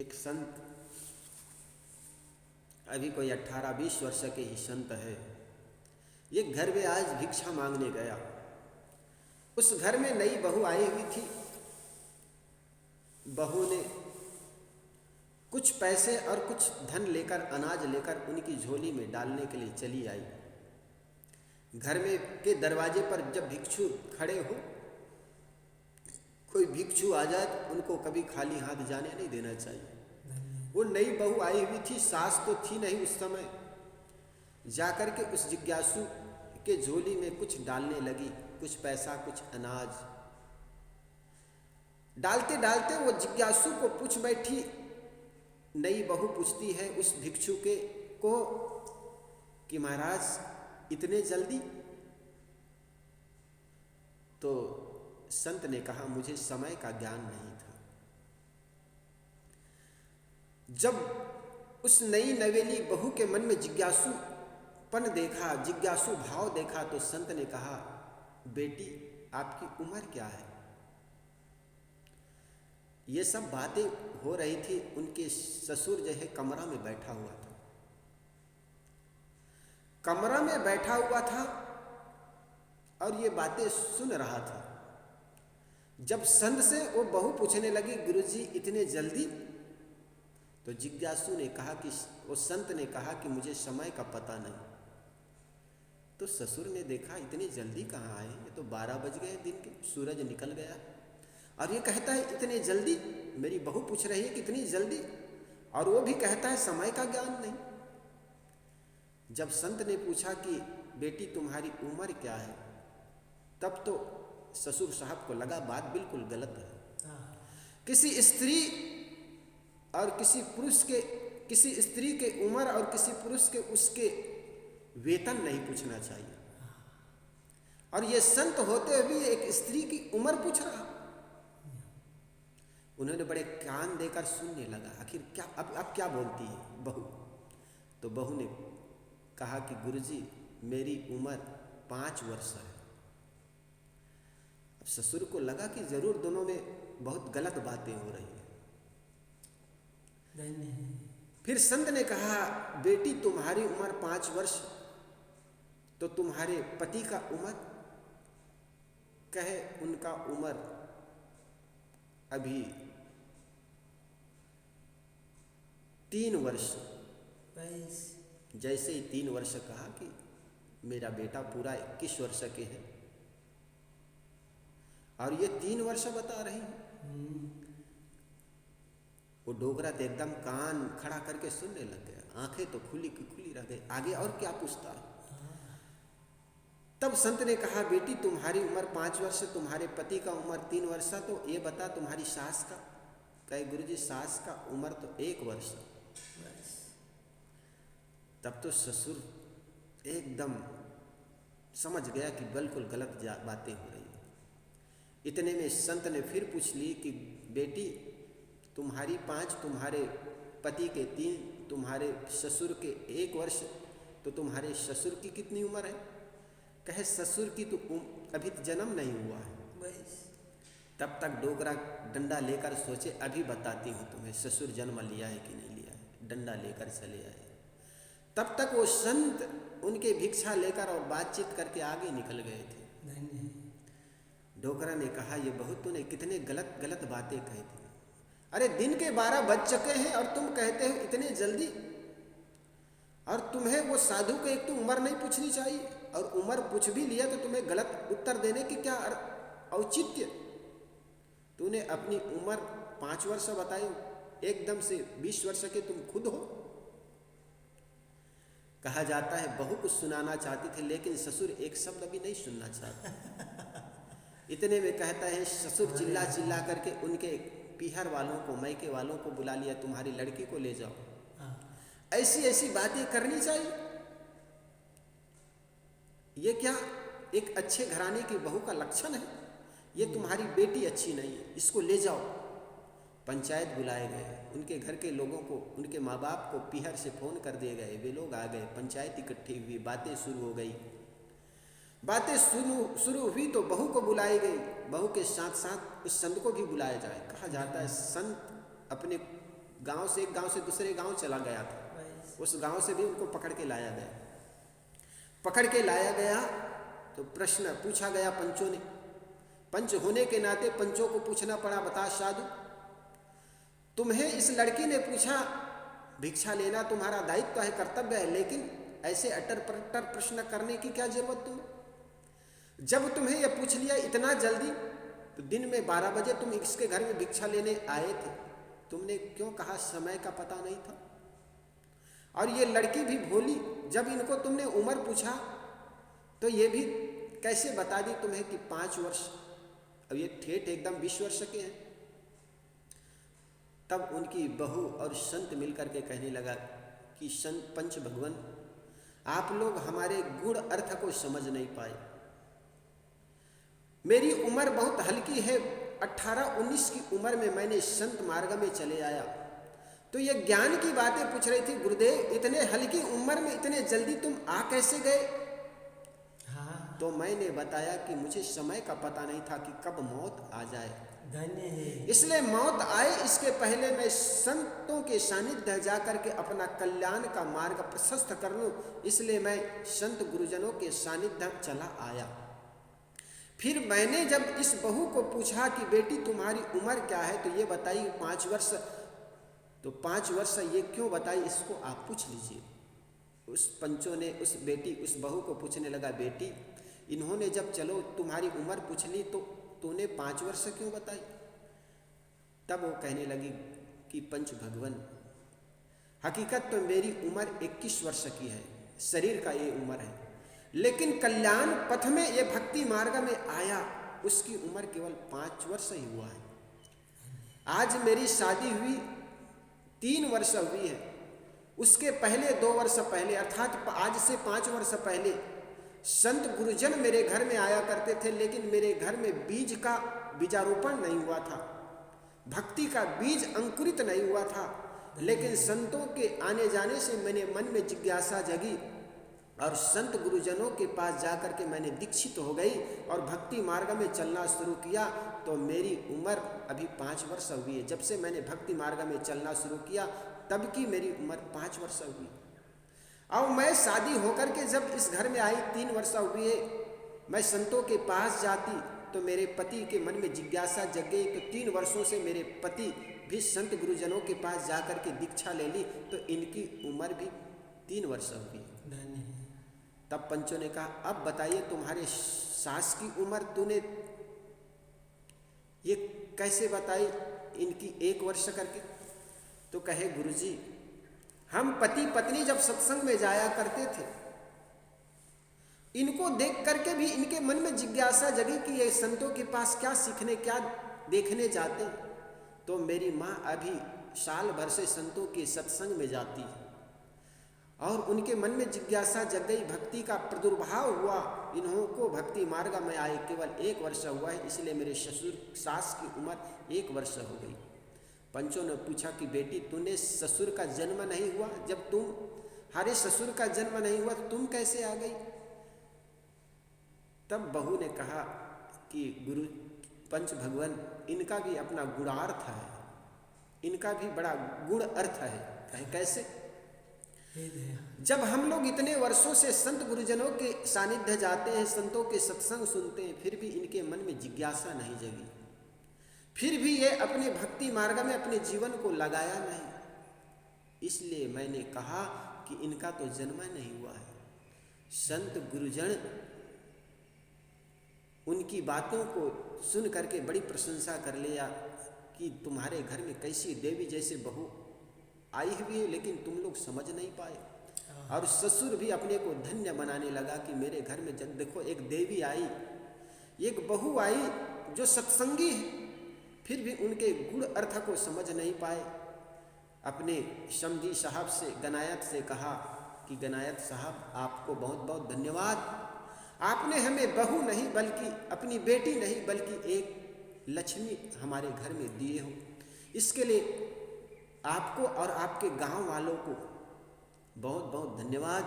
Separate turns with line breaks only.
एक संत, अभी कोई 18-20 वर्ष के ही संत है, ये घर में आज भिक्षा मांगने गया। उस घर में नई बहू आई हुई थी। बहू ने कुछ पैसे और कुछ धन लेकर, अनाज लेकर उनकी झोली में डालने के लिए चली आई। घर में के दरवाजे पर जब भिक्षु खड़े हो, कोई भिक्षु आ जाए तो उनको कभी खाली हाथ जाने नहीं देना चाहिए। वो नई बहू आई हुई थी, सास तो थी नहीं उस समय। जाकर के उस जिज्ञासु के झोली में कुछ डालने लगी, कुछ पैसा, कुछ अनाज। डालते डालते वो जिज्ञासु को पूछ बैठी, नई बहू पूछती है उस भिक्षु के को कि महाराज इतने जल्दी? तो संत ने कहा, मुझे समय का ज्ञान नहीं था। जब उस नई नवेली बहू के मन में जिज्ञासुपन देखा, जिज्ञासु भाव देखा, तो संत ने कहा, बेटी आपकी उम्र क्या है? ये सब बातें हो रही थी। उनके ससुर जो है कमरा में बैठा हुआ था। कमरा में बैठा हुआ था और ये बातें सुन रहा था। जब संत से वो बहू पूछने लगी, गुरुजी इतने जल्दी? तो जिज्ञासु ने कहा कि वो संत ने कहा कि मुझे समय का पता नहीं। तो ससुर ने देखा, इतनी जल्दी कहाँ आए? ये तो 12 बज गए दिन के, सूरज निकल गया। और ये कहता है इतने जल्दी? मेरी बहू पूछ रही है कितनी जल्दी, और वो भी कहता है समय का ज्ञान नहीं। जब संत ने पूछा कि बेटी तुम्हारी उम्र क्या है, तब तो ससुर साहब को लगा बात बिल्कुल गलत है। किसी स्त्री और किसी पुरुष के, किसी स्त्री के उम्र और किसी पुरुष के उसके वेतन नहीं पूछना चाहिए। और ये संत होते हुए एक स्त्री की उम्र पूछ रहा। उन्होंने बड़े कान देकर सुनने लगा, आखिर क्या अब क्या बोलती है बहू? तो बहू ने कहा कि गुरुजी मेरी उम्र 5 वर्ष है। अब ससुर को लगा कि जरूर दोनों में बहुत गलत बातें हो रही हैं। फिर संत ने कहा, बेटी तुम्हारी उम्र 5 वर्ष, तो तुम्हारे पति का उम्र? कहे उनका उम्र अभी 3 वर्ष। जैसे ही 3 वर्ष कहा कि मेरा बेटा पूरा 21 वर्ष के है, और ये 3 वर्ष बता रही है। वो डोगरा तो एकदम कान खड़ा करके सुनने लग गया, आंखें तो खुली की खुली रह गई। आगे और क्या पूछता है? तब संत ने कहा, बेटी तुम्हारी उम्र 5 वर्ष, तुम्हारे पति का उम्र 3 वर्ष, तो ये बता तुम्हारी सास का? कहे गुरुजी सास का उम्र तो 1 वर्ष। तब तो ससुर एकदम समझ गया कि बिल्कुल गलत बातें हो रही है। इतने में संत ने फिर पूछ ली कि बेटी तुम्हारी 5, तुम्हारे पति के 3, तुम्हारे ससुर के 1 वर्ष, तो तुम्हारे ससुर की कितनी उम्र है? कहे ससुर की तो अभी तो जन्म नहीं हुआ है। तब तक डोगरा डंडा लेकर सोचे, अभी बताती हूँ तुम्हें ससुर जन्म लिया है कि नहीं लिया है। डंडा लेकर चले आए। तब तक वो संत उनके भिक्षा लेकर और बातचीत करके आगे निकल गए थे। डोगरा ने कहा, ये बहू तूने कितने गलत गलत बातें कही थी। अरे दिन के 12 बज चुके हैं और तुम कहते हो इतने जल्दी? और तुम्हें वो साधु को एक तो उम्र नहीं पूछनी चाहिए, और उम्र पूछ भी लिया तो तुम्हें गलत उत्तर देने की क्या औचित्य? तूने अपनी उम्र 5 वर्ष बताई, एकदम से 20 वर्ष के तुम खुद हो। कहा जाता है बहू कुछ सुनाना चाहती थी, लेकिन ससुर एक शब्द भी नहीं सुनना चाहते। इतने में कहता है ससुर चिल्ला चिल्ला करके उनके पीहर वालों को, मैके वालों को बुला लिया, तुम्हारी लड़की को ले जाओ। ऐसी ऐसी बातें करनी चाहिए। ये क्या एक अच्छे घराने की बहू का लक्षण है? ये तुम्हारी बेटी अच्छी नहीं है, इसको ले जाओ। पंचायत बुलाए गए, उनके घर के लोगों को, उनके माँ बाप को पीहर से फोन कर दिए गए। वे लोग आ गए, पंचायत इकट्ठी हुई, बातें शुरू हो गई। बातें शुरू हुई तो बहू को बुलाई गई। बहू के साथ साथ उस संत को भी बुलाया जाए। कहा जाता है संत अपने गांव से एक गांव से दूसरे गांव चला गया था, उस गांव से भी उनको पकड़ के लाया गया। पकड़ के लाया गया तो प्रश्न पूछा गया पंचों ने। पंच होने के नाते पंचों को पूछना पड़ा, बता साधु, तुम्हें इस लड़की ने पूछा भिक्षा लेना तुम्हारा दायित्व है, कर्तव्य है, लेकिन ऐसे अटर पटर प्रश्न करने की क्या जरूरत तुम्हें? जब तुम्हें यह पूछ लिया इतना जल्दी, तो दिन में 12 बजे तुम इसके घर में भिक्षा लेने आए थे, तुमने क्यों कहा समय का पता नहीं था? और ये लड़की भी भोली, जब इनको तुमने उम्र पूछा तो ये भी कैसे बता दी तुम्हें कि 5 वर्ष, अब ये ठेठ एकदम 20 वर्ष के हैं। तब उनकी बहू और संत मिलकर के कहने लगा कि संत पंच भगवान, आप लोग हमारे गुण अर्थ को समझ नहीं पाए। मेरी उम्र बहुत हल्की है, 18-19 की उम्र में मैंने संत मार्ग में चले आया, तो ये ज्ञान की बातें पूछ रही थी। गुरुदेव, इतने हल्की उम्र में इतने जल्दी तुम आ कैसे गए? हाँ। तो मैंने बताया कि मुझे समय का पता नहीं था कि कब मौत आ जाए, धन्य है, इसलिए मौत आए इसके पहले मैं संतों के सानिध्य जाकर के अपना कल्याण का मार्ग प्रशस्त कर लूं, इसलिए मैं संत गुरुजनों के सानिध्य चला आया। फिर मैंने जब इस बहू को पूछा कि बेटी तुम्हारी उम्र क्या है, तो ये बताई 5 वर्ष। तो 5 वर्ष ये क्यों बताई, इसको आप पूछ लीजिए। उस पंचों ने उस बेटी, उस बहू को पूछने लगा, बेटी इन्होंने जब चलो तुम्हारी उम्र पूछ ली तो तूने 5 वर्ष क्यों बताई? तब वो कहने लगी कि पंच भगवान, हकीकत तो मेरी उम्र 21 वर्ष की है, शरीर का ये उम्र है, लेकिन कल्याण पथ में ये भक्ति मार्ग में आया उसकी उम्र केवल 5 वर्ष ही हुआ है। आज मेरी शादी हुई 3 वर्ष हुई है, उसके पहले 2 वर्ष पहले अर्थात आज से 5 वर्ष पहले संत गुरुजन मेरे घर में आया करते थे, लेकिन मेरे घर में बीज का बीजारोपण नहीं हुआ था, भक्ति का बीज अंकुरित नहीं हुआ था। लेकिन संतों के आने जाने से मेरे मन में जिज्ञासा जगी और संत गुरुजनों के पास जाकर के मैंने दीक्षित हो गई और भक्ति मार्ग में चलना शुरू किया। तो मेरी उम्र अभी 5 वर्ष हुई है। जब से मैंने भक्ति मार्ग में चलना शुरू किया तब की मेरी उम्र 5 वर्ष हुई। अब मैं शादी होकर के जब इस घर में आई 3 वर्ष हुई है, मैं संतों के पास जाती तो मेरे पति के मन में जिज्ञासा जग गई। तो 3 वर्षों से मेरे पति भी संत गुरुजनों के पास जाकर के दीक्षा ले ली, तो इनकी उम्र भी 3 वर्ष हुई। तब पंचों ने कहा, अब बताइए तुम्हारे सास की उम्र तूने ये कैसे बताई इनकी 1 वर्ष करके? तो कहे, गुरुजी हम पति पत्नी जब सत्संग में जाया करते थे, इनको देख करके भी इनके मन में जिज्ञासा जगी कि ये संतों के पास क्या सीखने क्या देखने जाते हैं। तो मेरी माँ अभी साल भर से संतों के सत्संग में जाती है और उनके मन में जिज्ञासा जग गई, भक्ति का प्रादुर्भाव हुआ, इन्हों को भक्ति मार्ग में आए केवल 1 वर्ष हुआ है, इसलिए मेरे ससुर सास की उम्र 1 वर्ष हो गई। पंचों ने पूछा कि बेटी तूने ससुर का जन्म नहीं हुआ, जब तुम्हारे ससुर का जन्म नहीं हुआ तो तुम कैसे आ गई? तब बहू ने कहा कि गुरु पंच भगवान, इनका भी अपना गुणार्थ है, इनका भी बड़ा गुण अर्थ है। कहे कैसे? जब हम लोग इतने वर्षों से संत गुरुजनों के सानिध्य जाते हैं, संतों के सत्संग सुनते हैं, फिर भी इनके मन में जिज्ञासा नहीं जगी, फिर भी ये अपने भक्ति मार्ग में अपने जीवन को लगाया नहीं। इसलिए मैंने कहा कि इनका तो जन्म नहीं हुआ है। संत गुरुजन उनकी बातों को सुन करके बड़ी प्रशंसा कर लिया कि तुम्हारे घर में कैसी देवी जैसे बहू आई हुई है, लेकिन तुम लोग समझ नहीं पाए। और ससुर भी अपने को धन्य बनाने लगा कि मेरे घर में जब देखो एक देवी आई, एक बहू आई जो सत्संगी है, फिर भी उनके गुण अर्थ को समझ नहीं पाए। अपने समधी साहब से, गनायत से कहा कि गनायत साहब आपको बहुत बहुत धन्यवाद, आपने हमें बहू नहीं बल्कि अपनी बेटी नहीं बल्कि एक लक्ष्मी हमारे घर में दिए हो। इसके लिए आपको और आपके गांव वालों को बहुत बहुत धन्यवाद।